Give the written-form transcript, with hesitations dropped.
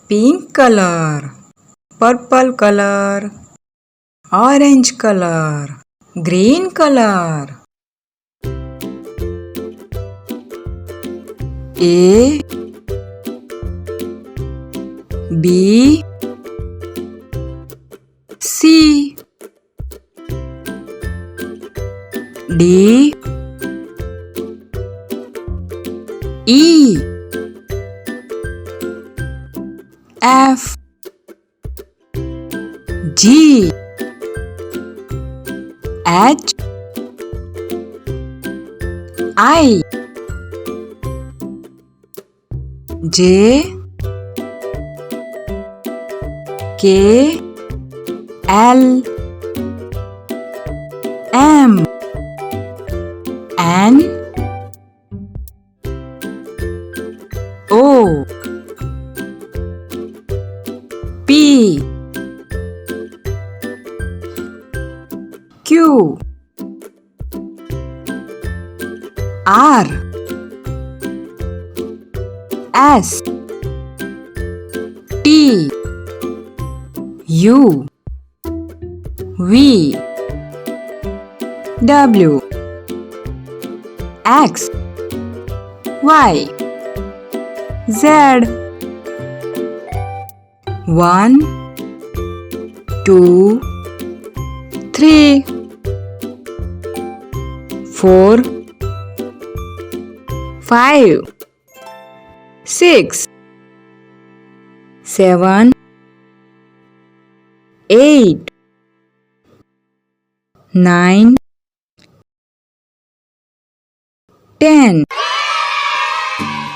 pink color, purple color, orange color, green color. A, B, C, D, E, F, G, H, I, J, K, L, M, N, O, P, Q, R, S, T, U, V, W, X, Y, Z. 1, 2, 3, 4, 5, 6, 7, 8, 9, 10.